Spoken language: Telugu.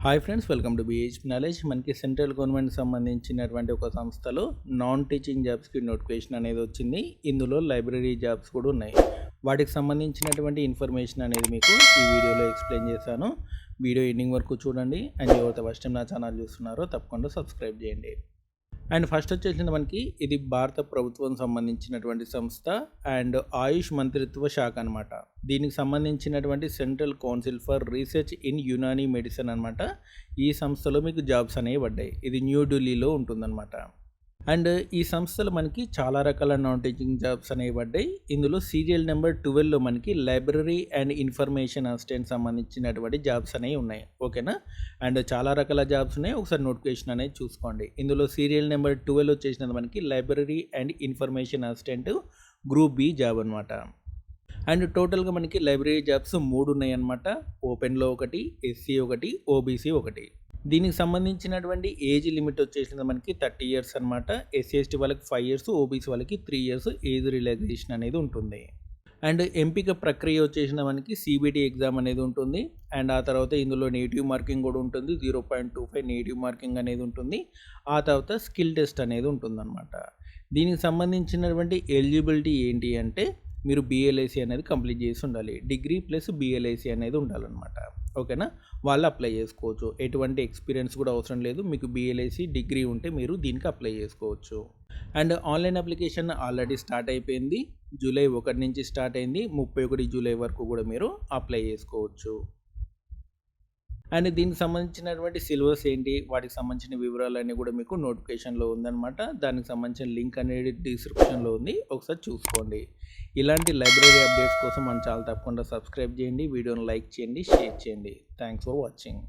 Hi friends, welcome to బీహెచ్పీ knowledge. మనకి సెంట్రల్ గవర్నమెంట్ సంబంధించినటువంటి ఒక సంస్థలో నాన్ టీచింగ్ జాబ్స్కి నోటిఫికేషన్ అనేది వచ్చింది. ఇందులో లైబ్రరీ జాబ్స్ కూడా ఉన్నాయి. వాటికి సంబంధించినటువంటి ఇన్ఫర్మేషన్ అనేది మీకు ఈ వీడియోలో ఎక్స్ప్లెయిన్ చేశాను. వీడియో ఎండింగ్ వరకు చూడండి. అండ్ ఎవరైతే ఫస్ట్ టైం నా ఛానల్ చూస్తున్నారో తప్పకుండా సబ్స్క్రైబ్ చేయండి. అండ్ ఫస్ట్ వచ్చేసింది మనకి ఇది భారత ప్రభుత్వం సంబంధించినటువంటి సంస్థ అండ్ ఆయుష్ మంత్రిత్వ శాఖ అనమాట. దీనికి సంబంధించినటువంటి central council for research in Unani medicine అనమాట. ఈ సంస్థలో మీకు జాబ్స్ అనేవి పడ్డాయి. ఇది న్యూఢిల్లీలో ఉంటుందన్నమాట. అండ్ ఈ సంస్థలు మనకి చాలా రకాల నాన్ టీచింగ్ జాబ్స్ అనేవి పడ్డాయి. ఇందులో సీరియల్ నెంబర్ 12లో మనకి లైబ్రరీ అండ్ ఇన్ఫర్మేషన్ అసిస్టెంట్ సంబంధించినటువంటి జాబ్స్ అనేవి ఉన్నాయి. ఓకేనా? అండ్ చాలా రకాల జాబ్స్ ఉన్నాయి. ఒకసారి నోటిఫికేషన్ అనేది చూసుకోండి. ఇందులో సీరియల్ నెంబర్ 12 వచ్చేసినది మనకి library and information assistant group B job అనమాట. అండ్ టోటల్గా మనకి లైబ్రరీ జాబ్స్ 3 ఉన్నాయి అన్నమాట. ఓపెన్లో ఒకటి, ఎస్సీ ఒకటి, ఓబీసీ ఒకటి. దీనికి సంబంధించినటువంటి ఏజ్ లిమిట్ వచ్చేసింది మనకి 30 ఇయర్స్ అనమాట. ఎస్సీ ఎస్టీ వాళ్ళకి 5 ఇయర్స్, ఓబీసీ వాళ్ళకి 3 ఇయర్స్ ఏజ్ రిలాక్సేషన్ అనేది ఉంటుంది. అండ్ ఎంపిక ప్రక్రియ వచ్చేసిన మనకి సిబిటి ఎగ్జామ్ అనేది ఉంటుంది. అండ్ ఆ తర్వాత ఇందులో నెగిటివ్ మార్కింగ్ కూడా ఉంటుంది. 0.25 నెగిటివ్ మార్కింగ్ అనేది ఉంటుంది. ఆ తర్వాత స్కిల్ టెస్ట్ అనేది ఉంటుందన్నమాట. దీనికి సంబంధించినటువంటి ఎలిజిబిలిటీ ఏంటి అంటే మీరు బిఎల్ఐసి అనేది కంప్లీట్ చేసి ఉండాలి. డిగ్రీ ప్లస్ బిఎల్ఐసి అనేది ఉండాలన్నమాట. ఓకేనా? వాళ్ళు అప్లై చేసుకోవచ్చు. ఎటువంటి ఎక్స్పీరియన్స్ కూడా అవసరం లేదు. మీకు బిఎల్ఐసి డిగ్రీ ఉంటే మీరు దీనికి అప్లై చేసుకోవచ్చు. And online application already start అయిపోయింది. జూలై 1 నుంచి స్టార్ట్ అయింది. 31 జూలై వరకు కూడా మీరు అప్లై చేసుకోవచ్చు. అండ్ దీనికి సంబంధించినటువంటి సిలబస్ ఏంటి, వాటికి సంబంధించిన వివరాలన్నీ కూడా మీకు నోటిఫికేషన్లో ఉందన్నమాట. దానికి సంబంధించిన లింక్ అనేది డిస్క్రిప్షన్లో ఉంది. ఒకసారి చూసుకోండి. ఇలాంటి లైబ్రరీ అప్డేట్స్ కోసం మన ఛానల్ తప్పకుండా సబ్స్క్రైబ్ చేయండి. వీడియోని లైక్ చేయండి, షేర్ చేయండి. Thanks for watching.